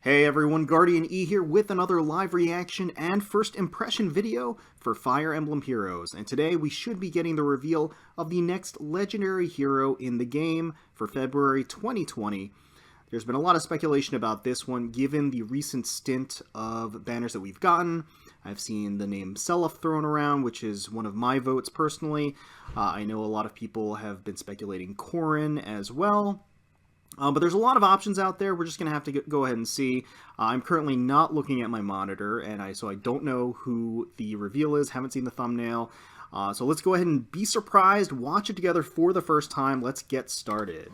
Hey everyone, GuardianE here with another live reaction and first impression video for Fire Emblem Heroes. And today we should be getting the reveal of the next legendary hero in the game for February 2020. There's been a lot of speculation about this one given the recent stint of banners that we've gotten. I've seen the name Seliph thrown around, which is one of my votes personally. I know a lot of people have been speculating Chrom as well. But there's a lot of options out there. We're just going to have to go ahead and see. I'm currently not looking at my monitor, and so I don't know who the reveal is. Haven't seen the thumbnail. So let's go ahead and be surprised. Watch it together for the first time. Let's get started.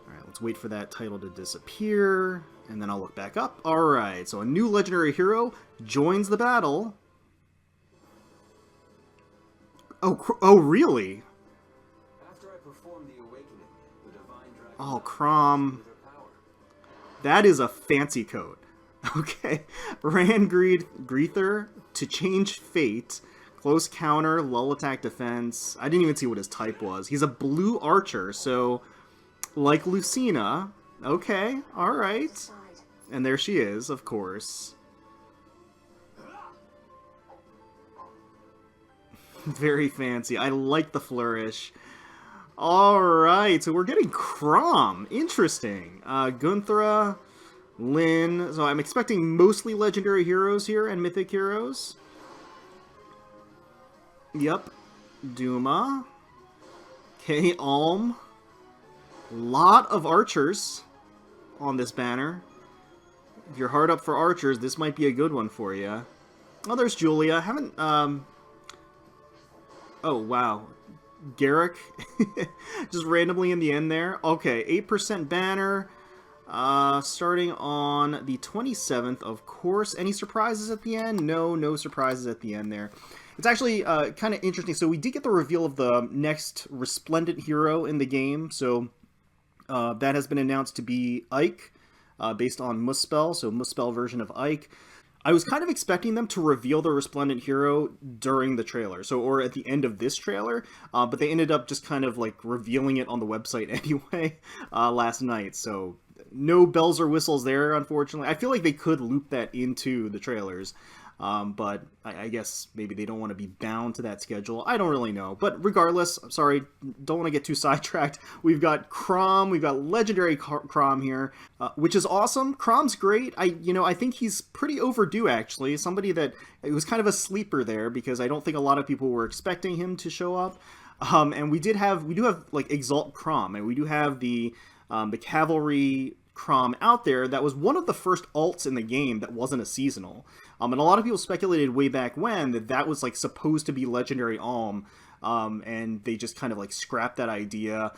All right, let's wait for that title to disappear, and then I'll look back up. All right, so a new legendary hero joins the battle. Oh, really? Oh, Chrom. That is a fancy coat. Okay. Greether to change fate. Close counter, lull attack defense. I didn't even see what his type was. He's a blue archer, so like Lucina. Okay, alright. And there she is, of course. Very fancy. I like the flourish. Alright, so we're getting Chrom. Interesting. Gunthra, Lyn. So I'm expecting mostly legendary heroes here and mythic heroes. Yep. Duma. Okay, Alm. Lot of archers on this banner. If you're hard up for archers, this might be a good one for you. Oh, there's Julia. Haven't, Oh, wow. Garrick, just randomly in the end there. Okay, 8% banner, starting on the 27th, of course. Any surprises at the end? No surprises at the end there. It's actually kind of interesting. So we did get the reveal of the next Resplendent hero in the game. So that has been announced to be Ike, based on Muspel, so Muspel version of Ike. I was kind of expecting them to reveal the Resplendent hero during the trailer, or at the end of this trailer, but they ended up just kind of like revealing it on the website anyway last night, so no bells or whistles there, unfortunately. I feel like they could loop that into the trailers, but I guess maybe they don't want to be bound to that schedule. I don't really know, but regardless, I'm sorry, don't want to get too sidetracked. We've got Chrom, we've got legendary Chrom here, which is awesome. Chrom's great. I think he's pretty overdue, actually. Somebody that, it was kind of a sleeper there, because I don't think a lot of people were expecting him to show up. And we do have like Exalt Chrom, and we do have the Cavalry Chrom out there. That was one of the first alts in the game that wasn't a seasonal. And a lot of people speculated way back when that was like supposed to be legendary Alm, and they just kind of like scrapped that idea.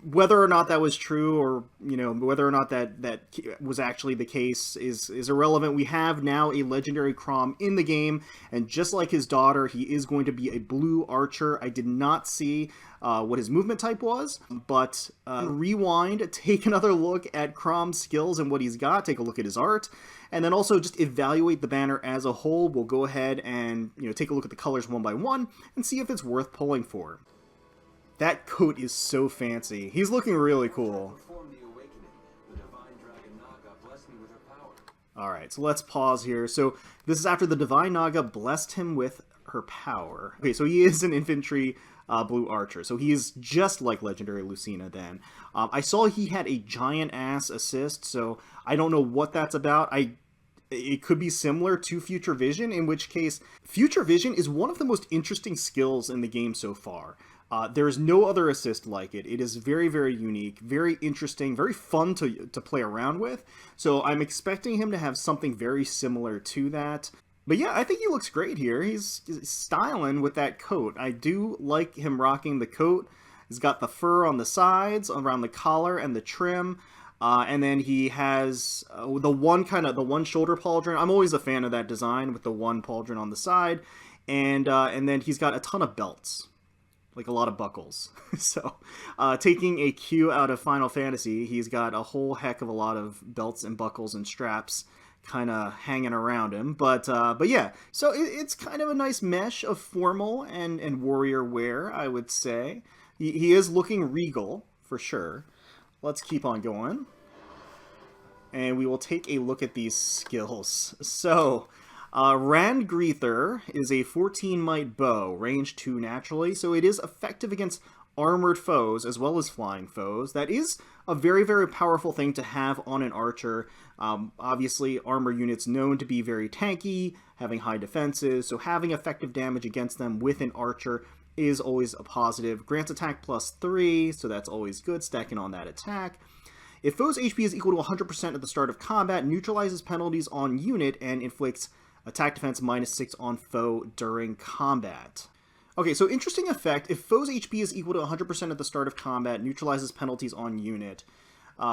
Whether or not that was true, or whether or not that was actually the case is irrelevant. We have now a legendary Chrom in the game, and just like his daughter, he is going to be a blue archer. I did not see what his movement type was, but rewind, take another look at Chrom's skills and what he's got, take a look at his art, and then also just evaluate the banner as a whole. We'll go ahead and take a look at the colors one by one and see if it's worth pulling for. That coat is so fancy. He's looking really cool. Alright, so let's pause here. So this is after the Divine Naga blessed him with her power. Okay, so he is an infantry blue archer. So he is just like legendary Lucina then. I saw he had a giant ass assist, so I don't know what that's about. It could be similar to Future Vision, in which case Future Vision is one of the most interesting skills in the game so far. There is no other assist like it. It is very, very unique, very interesting, very fun to play around with. So I'm expecting him to have something very similar to that. But yeah, I think he looks great here. He's styling with that coat. I do like him rocking the coat. He's got the fur on the sides, around the collar and the trim. And then he has the one shoulder pauldron. I'm always a fan of that design with the one pauldron on the side. And then he's got a ton of belts. Like a lot of buckles. So, taking a cue out of Final Fantasy, he's got a whole heck of a lot of belts and buckles and straps kind of hanging around him. But yeah, so it's kind of a nice mesh of formal and warrior wear, I would say. He is looking regal, for sure. Let's keep on going. and we will take a look at these skills. So, Randgreether is a 14 might bow, range 2 naturally, so it is effective against armored foes as well as flying foes. That is a very, very powerful thing to have on an archer. Obviously, armor units known to be very tanky, having high defenses, so having effective damage against them with an archer is always a positive. Grants attack +3, so that's always good, stacking on that attack. If foe's HP is equal to 100% at the start of combat, neutralizes penalties on unit and inflicts attack defense -6 on foe during combat. Okay, so interesting effect. If foe's HP is equal to 100% at the start of combat, neutralizes penalties on unit,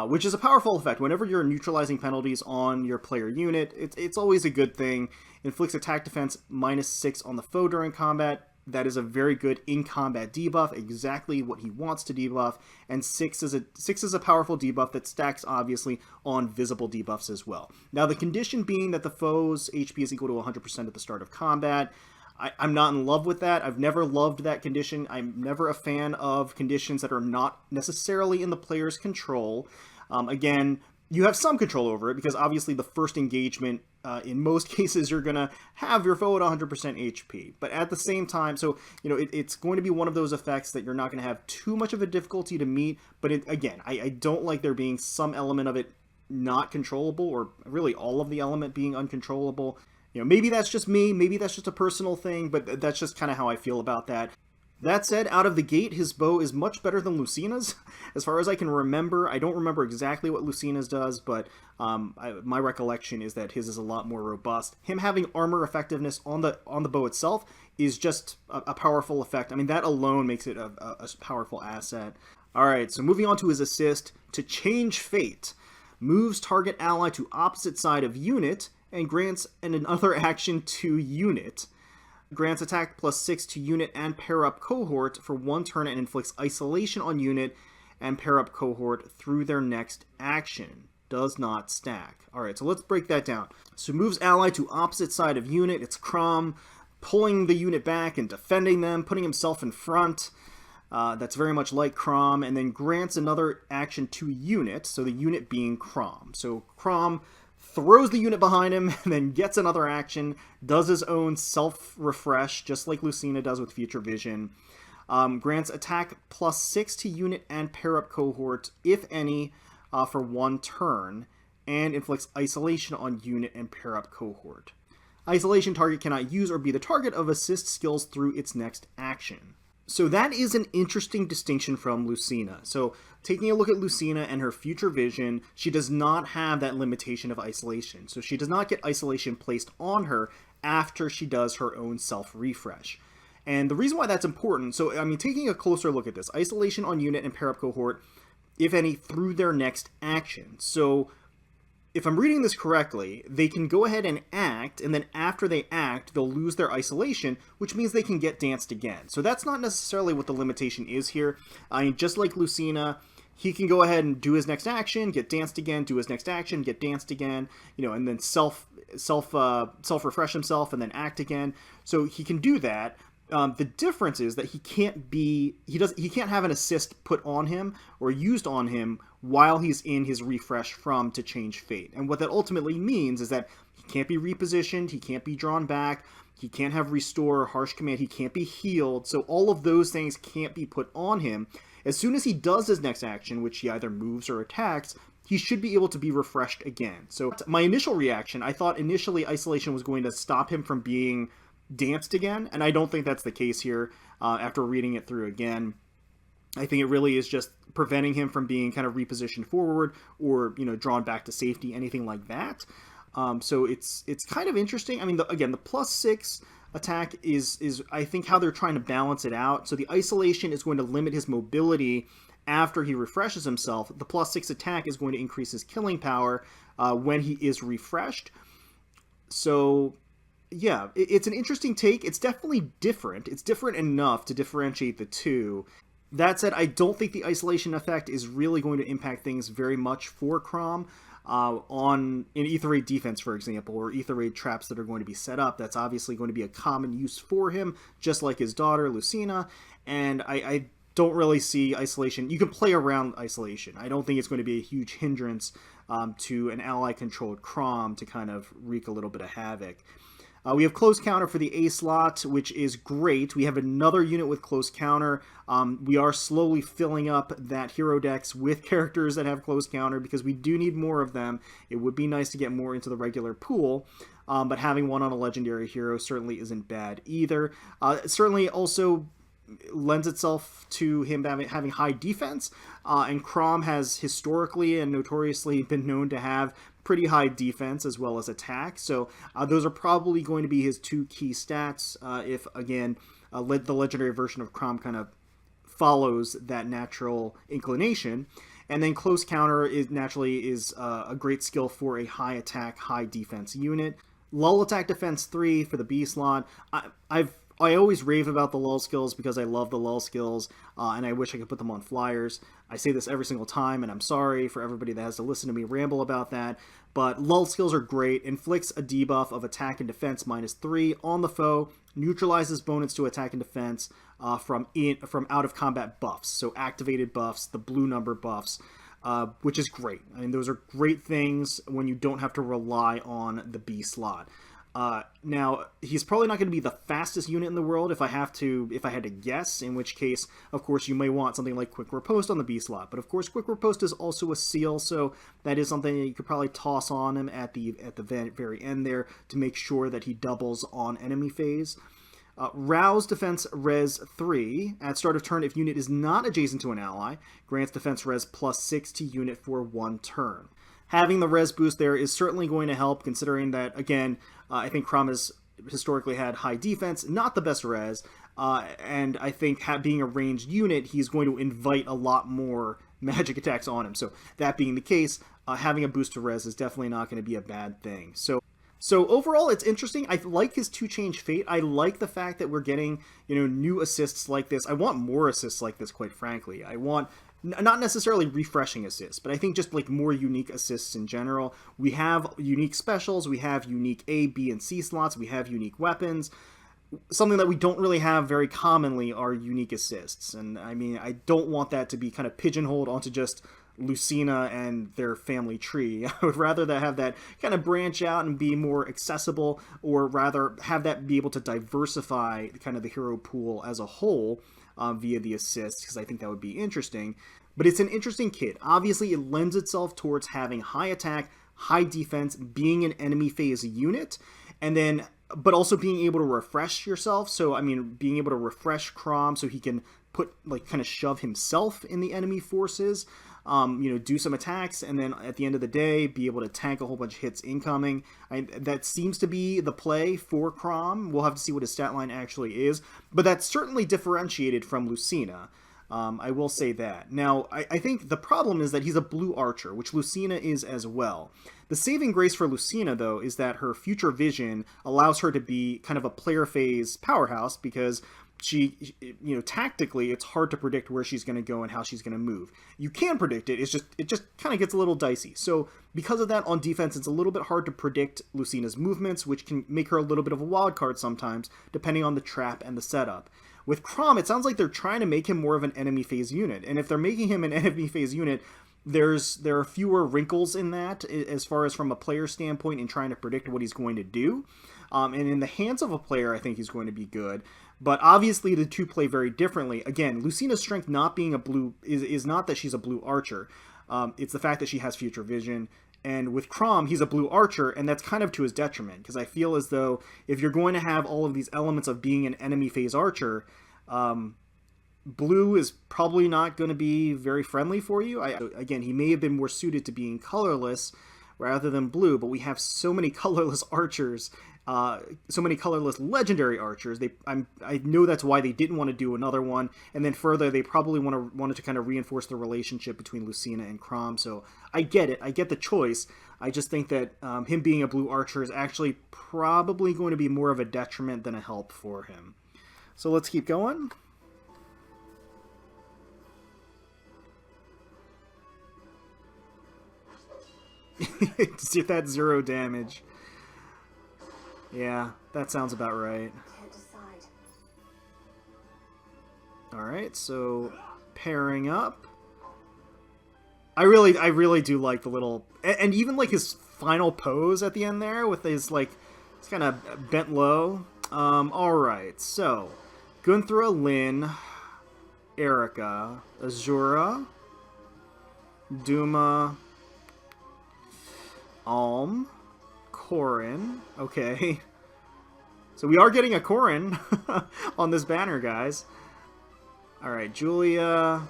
which is a powerful effect. Whenever you're neutralizing penalties on your player unit, it's always a good thing. Inflicts attack defense -6 on the foe during combat. That is a very good in-combat debuff, exactly what he wants to debuff, and 6 is a powerful debuff that stacks, obviously, on visible debuffs as well. Now, the condition being that the foe's HP is equal to 100% at the start of combat. I'm not in love with that. I've never loved that condition. I'm never a fan of conditions that are not necessarily in the player's control. Again, you have some control over it, because obviously the first engagement, in most cases, you're going to have your foe at 100% HP. But at the same time, so, it's going to be one of those effects that you're not going to have too much of a difficulty to meet. But again, I don't like there being some element of it not controllable, or really all of the element being uncontrollable. Maybe that's just me, maybe that's just a personal thing, but that's just kind of how I feel about that. That said, out of the gate, his bow is much better than Lucina's. As far as I can remember, I don't remember exactly what Lucina's does, but my recollection is that his is a lot more robust. Him having armor effectiveness on the bow itself is just a powerful effect. I mean, that alone makes it a powerful asset. Alright, so moving on to his assist, to change fate. Moves target ally to opposite side of unit, and grants another action to unit. Grants attack +6 to unit and pair-up cohort for 1 turn, and inflicts isolation on unit and pair-up cohort through their next action. Does not stack. Alright, so let's break that down. So moves ally to opposite side of unit. It's Chrom, pulling the unit back and defending them, putting himself in front. That's very much like Chrom, and then grants another action to unit, so the unit being Chrom. So Chrom throws the unit behind him, and then gets another action, does his own self-refresh, just like Lucina does with Future Vision. Grants attack +6 to unit and pair-up cohort, if any, for 1 turn, and inflicts isolation on unit and pair-up cohort. Isolation target cannot use or be the target of assist skills through its next action. So that is an interesting distinction from Lucina. So taking a look at Lucina and her Future Vision, she does not have that limitation of isolation. So she does not get isolation placed on her after she does her own self-refresh. And the reason why that's important, so I mean, taking a closer look at this, isolation on unit and pair-up cohort, if any, through their next action. So if I'm reading this correctly, they can go ahead and act, and then after they act, they'll lose their isolation, which means they can get danced again. So that's not necessarily what the limitation is here. I mean, just like Lucina, he can go ahead and do his next action, get danced again, do his next action, get danced again, and then self-refresh himself, and then act again. So he can do that. The difference is that he can't have an assist put on him or used on him while he's in his refresh from to change fate. And what that ultimately means is that he can't be repositioned, he can't be drawn back, he can't have restore or harsh command, he can't be healed. So all of those things can't be put on him. As soon as he does his next action, which he either moves or attacks, he should be able to be refreshed again. So my initial reaction, I thought initially isolation was going to stop him from being danced again, and I don't think that's the case here. After reading it through again, I think it really is just preventing him from being kind of repositioned forward or drawn back to safety, anything like that. So it's kind of interesting. I mean, again, the +6 attack is I think how they're trying to balance it out. So the isolation is going to limit his mobility after he refreshes himself. The +6 attack is going to increase his killing power when he is refreshed. So yeah, it's an interesting take. It's definitely different. It's different enough to differentiate the two. That said, I don't think the isolation effect is really going to impact things very much for Chrom. In Ether Raid defense, for example, or Ether Raid traps that are going to be set up, that's obviously going to be a common use for him, just like his daughter, Lucina, and I don't really see isolation. You can play around isolation. I don't think it's going to be a huge hindrance to an ally-controlled Chrom to kind of wreak a little bit of havoc. We have close counter for the A slot, which is great. We have another unit with close counter. We are slowly filling up that hero decks with characters that have close counter because we do need more of them. It would be nice to get more into the regular pool, but having one on a legendary hero certainly isn't bad either. It certainly also lends itself to him having high defense, and Chrom has historically and notoriously been known to have pretty high defense as well as attack, so those are probably going to be his two key stats if, again, the legendary version of Chrom kind of follows that natural inclination. And then close counter is naturally a great skill for a high attack, high defense unit. Lull attack defense 3 for the B slot. I always rave about the lull skills because I love the lull skills, and I wish I could put them on flyers. I say this every single time, and I'm sorry for everybody that has to listen to me ramble about that, but lull skills are great. Inflicts a debuff of attack and defense -3 on the foe, neutralizes bonus to attack and defense from out of combat buffs, so activated buffs, the blue number buffs, which is great. I mean, those are great things when you don't have to rely on the B slot. Now, he's probably not going to be the fastest unit in the world if I had to guess, in which case, of course, you may want something like Quick Riposte on the B slot. But of course, Quick Riposte is also a seal, so that is something that you could probably toss on him at the very end there to make sure that he doubles on enemy phase. Rouse defense res 3. At start of turn, if unit is not adjacent to an ally, grants defense res +6 to unit for 1 turn. Having the res boost there is certainly going to help, considering that, again, I think Chrom has historically had high defense, not the best res, and I think being a ranged unit, he's going to invite a lot more magic attacks on him. So that being the case, having a boost to res is definitely not going to be a bad thing. So overall, it's interesting. I like his 2-change fate. I like the fact that we're getting, new assists like this. I want more assists like this, quite frankly. I want not necessarily refreshing assists, but I think just like more unique assists in general. We have unique specials, we have unique A, B, and C slots, we have unique weapons. Something that we don't really have very commonly are unique assists, and I mean, I don't want that to be kind of pigeonholed onto just Lucina and their family tree. I would rather have that kind of branch out and be more accessible, or rather have that be able to diversify kind of the hero pool as a whole via the assists, because I think that would be interesting. But it's an interesting kit. Obviously, it lends itself towards having high attack, high defense, being an enemy phase unit, and then but also being able to refresh yourself. So, I mean, being able to refresh Chrom so he can kind of shove himself in the enemy forces, do some attacks, and then at the end of the day, be able to tank a whole bunch of hits incoming. That seems to be the play for Chrom. We'll have to see what his stat line actually is, but that's certainly differentiated from Lucina. I will say that. Now, I think the problem is that he's a blue archer, which Lucina is as well. The saving grace for Lucina, though, is that her future vision allows her to be kind of a player phase powerhouse, because she, tactically, it's hard to predict where she's going to go and how she's going to move. You can predict it, it just kind of gets a little dicey. So because of that, on defense, it's a little bit hard to predict Lucina's movements, which can make her a little bit of a wild card sometimes, depending on the trap and the setup. With Chrom, it sounds like they're trying to make him more of an enemy phase unit, and if they're making him an enemy phase unit, there are fewer wrinkles in that as far as from a player standpoint in trying to predict what he's going to do. And in the hands of a player, I think he's going to be good. But obviously, the two play very differently. Again, Lucina's strength not being a blue is not that she's a blue archer. It's the fact that she has future vision. And with Chrom, he's a blue archer, and that's kind of to his detriment, because I feel as though if you're going to have all of these elements of being an enemy phase archer, blue is probably not going to be very friendly for you. Again, he may have been more suited to being colorless rather than blue, but we have so many colorless archers, so many colorless legendary archers. I know that's why they didn't want to do another one, and then further, they probably wanted to kind of reinforce the relationship between Lucina and Chrom. So I get it, I get the choice. I just think that him being a blue archer is actually probably going to be more of a detriment than a help for him. So let's keep going. See if that's 0 damage. Yeah, that sounds about right. Alright, so pairing up. I really do like the little, and even like his final pose at the end there with his like, it's kind of bent low. All right, so Gunthra, Lyn, Erica, Azura, Duma, Alm, Corrin. Okay, so we are getting a Corrin on this banner, guys. All right, Julia.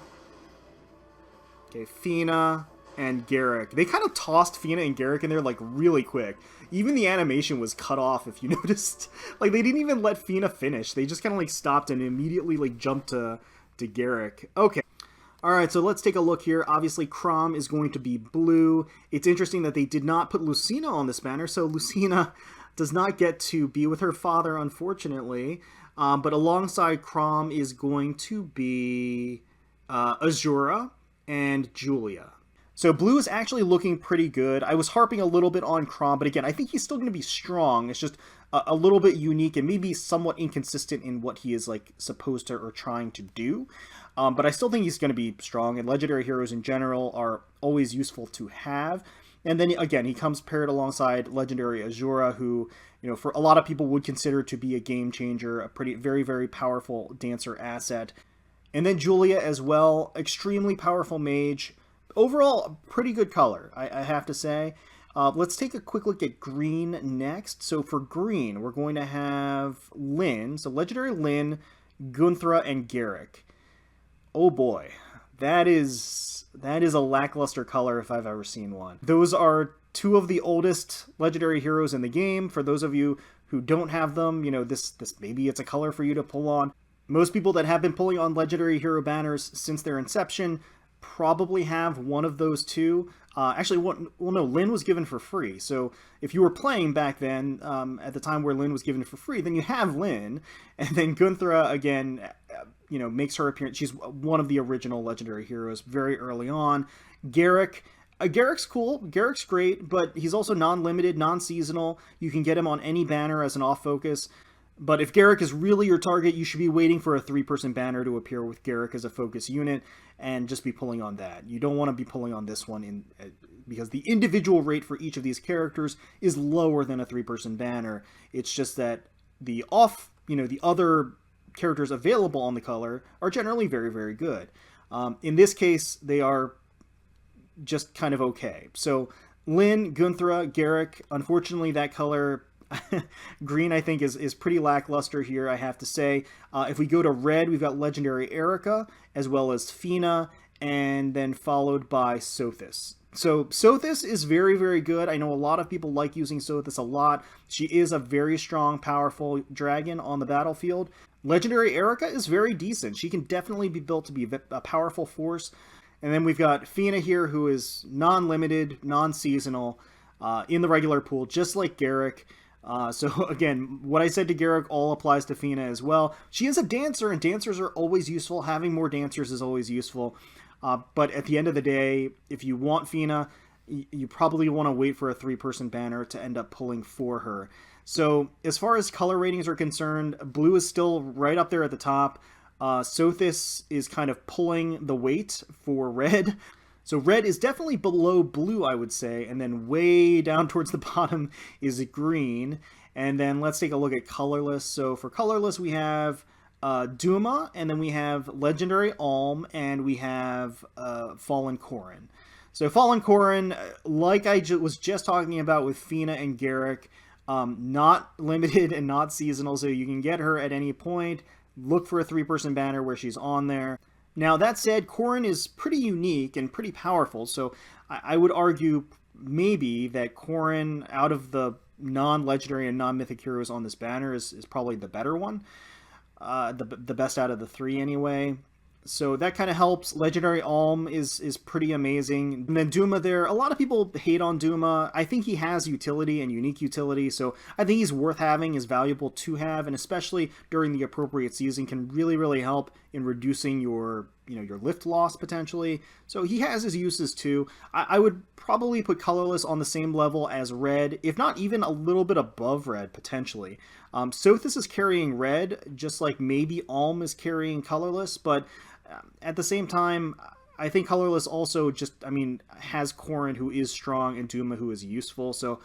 Okay, Fina and Garrick. They kind of tossed Fina and Garrick in there like really quick. Even the animation was cut off, if you noticed. Like they didn't even let Fina finish. They just kind of like stopped and immediately like jumped to Garrick. Okay. All right, so let's take a look here. Obviously, Chrom is going to be blue. It's interesting that they did not put Lucina on this banner, so Lucina does not get to be with her father, unfortunately. But alongside Chrom is going to be Azura and Julia. So blue is actually looking pretty good. I was harping a little bit on Chrom, but again, I think he's still going to be strong. It's just a little bit unique and maybe somewhat inconsistent in what he is like supposed to or trying to do. But I still think he's going to be strong, and legendary heroes in general are always useful to have. And then again, he comes paired alongside legendary Azura, who, you know, for a lot of people would consider to be a game changer, a very, very powerful dancer asset. And then Julia as well, extremely powerful mage. Overall, pretty good color, I have to say. Let's take a quick look at green next. So for green, we're going to have Lyn, so legendary Lyn, Gunthra, and Garrick. Oh boy, that is a lackluster color if I've ever seen one. Those are two of the oldest legendary heroes in the game. For those of you who don't have them, you know, this maybe it's a color for you to pull on. Most people that have been pulling on legendary hero banners since their inception probably have one of those two. Actually, no, Lyn was given for free. So if you were playing back then, at the time where Lyn was given for free, then you have Lyn. And then Gunthra, again, you know, makes her appearance. She's one of the original legendary heroes very early on. Garrick. Garrick's cool. Garrick's great, but he's also non-limited, non-seasonal. You can get him on any banner as an off-focus. But if Garrick is really your target, you should be waiting for a 3-person banner to appear with Garrick as a focus unit and just be pulling on that. You don't want to be pulling on this one because the individual rate for each of these characters is lower than a 3-person banner. It's just that the other characters available on the color are generally very, very good. In this case, they are just kind of okay. So Lyn, Gunthra, Garrick, unfortunately that color green, I think, is pretty lackluster here, I have to say. If we go to red, we've got legendary Erica, as well as Fina, and then followed by Sothis. So Sothis is very, very good. I know a lot of people like using Sothis a lot. She is a very strong, powerful dragon on the battlefield. Legendary Erica is very decent. She can definitely be built to be a powerful force. And then we've got Fina here, who is non-limited, non-seasonal, in the regular pool, just like Garrick. So again, what I said to Garrick all applies to Fina as well. She is a dancer, and dancers are always useful. Having more dancers is always useful. But at the end of the day, if you want Fina, you probably want to wait for a 3-person banner to end up pulling for her. So as far as color ratings are concerned, blue is still right up there at the top. Sothis is kind of pulling the weight for red. So red is definitely below blue, I would say, and then way down towards the bottom is green. And then let's take a look at colorless. So for colorless, we have Duma, and then we have legendary Alm, and we have Fallen Corrin. So Fallen Corrin, like I was just talking about with Fina and Garrick, not limited and not seasonal, so you can get her at any point. Look for a 3-person banner where she's on there. Now, that said, Corrin is pretty unique and pretty powerful, so I would argue maybe that Corrin, out of the non-legendary and non-mythic heroes on this banner, is probably the better one. The best out of the 3, anyway. So that kind of helps. Legendary Alm is pretty amazing. And then Duma there, a lot of people hate on Duma. I think he has utility and unique utility, so I think he's worth having, is valuable to have, and especially during the appropriate season can really, really help in reducing your lift loss potentially. So he has his uses too. I would probably put colorless on the same level as red, if not even a little bit above red potentially. Sothis is carrying red, just like maybe Alm is carrying colorless, but at the same time, I think Colorless also just, I mean, has Corrin, who is strong, and Duma, who is useful. So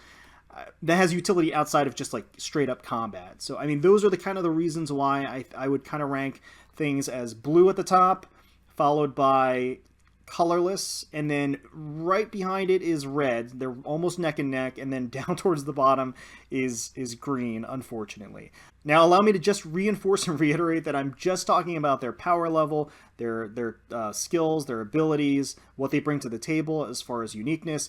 that has utility outside of just like straight up combat. So I mean, those are the kind of the reasons why I would kind of rank things as blue at the top, followed by colorless, and then right behind it is red. They're almost neck and neck, and then down towards the bottom is green, unfortunately. Now allow me to just reinforce and reiterate that I'm just talking about their power level, their skills, their abilities, what they bring to the table as far as uniqueness.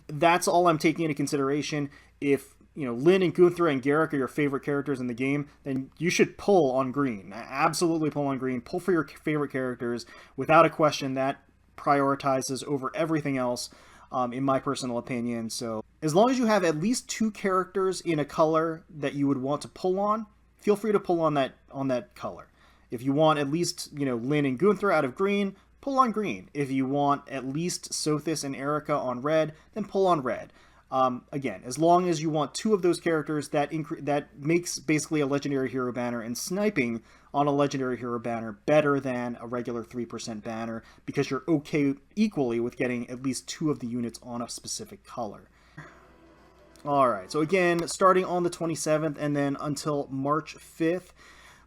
That's all I'm taking into consideration. If Lyn and Gunthra and Garruk are your favorite characters in the game, then you should pull on green. Absolutely pull on green. Pull for your favorite characters without a question. That prioritizes over everything else, in my personal opinion. So as long as you have at least 2 characters in a color that you would want to pull on, feel free to pull on that color. If you want at least Lyn and Gunthra out of green, pull on green. If you want at least Sothis and Erica on red, then pull on red. Again, as long as you want 2 of those characters, that makes basically a legendary hero banner and sniping on a legendary hero banner better than a regular 3% banner, because you're okay equally with getting at least 2 of the units on a specific color. Alright, so again, starting on the 27th and then until March 5th,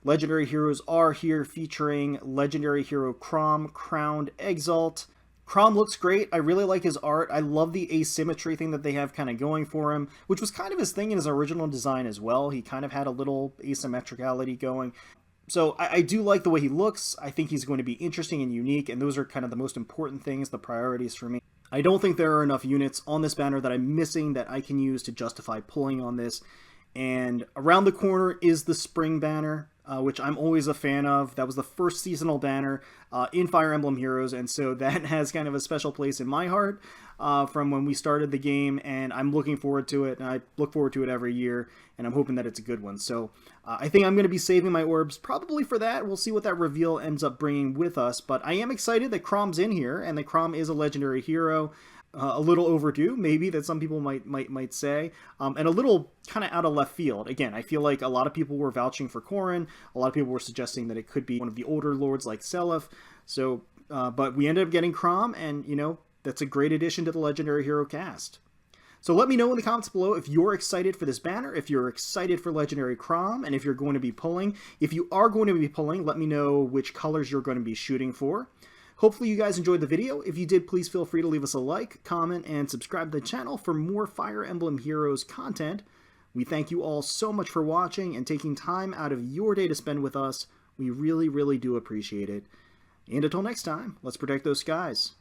Legendary Heroes are here, featuring Legendary Hero Chrom, Crowned Exalt. Chrom looks great. I really like his art. I love the asymmetry thing that they have kind of going for him, which was kind of his thing in his original design as well. He kind of had a little asymmetricality going. So I do like the way he looks. I think he's going to be interesting and unique, and those are kind of the most important things, the priorities for me. I don't think there are enough units on this banner that I'm missing that I can use to justify pulling on this. And around the corner is the Spring banner, which I'm always a fan of. That was the first seasonal banner in Fire Emblem Heroes, and so that has kind of a special place in my heart from when we started the game, and I'm looking forward to it, and I look forward to it every year, and I'm hoping that it's a good one. So I think I'm going to be saving my orbs probably for that. We'll see what that reveal ends up bringing with us, but I am excited that Chrom's in here, and that Chrom is a legendary hero. A little overdue, maybe, that some people might say, and a little kind of out of left field. Again, I feel like a lot of people were vouching for Corrin. A lot of people were suggesting that it could be one of the older lords like Seliph. So, but we ended up getting Chrom, and that's a great addition to the Legendary Hero cast. So let me know in the comments below if you're excited for this banner, if you're excited for Legendary Chrom, and if you're going to be pulling. If you are going to be pulling, let me know which colors you're going to be shooting for. Hopefully you guys enjoyed the video. If you did, please feel free to leave us a like, comment, and subscribe to the channel for more Fire Emblem Heroes content. We thank you all so much for watching and taking time out of your day to spend with us. We really, really do appreciate it. And until next time, let's protect those skies.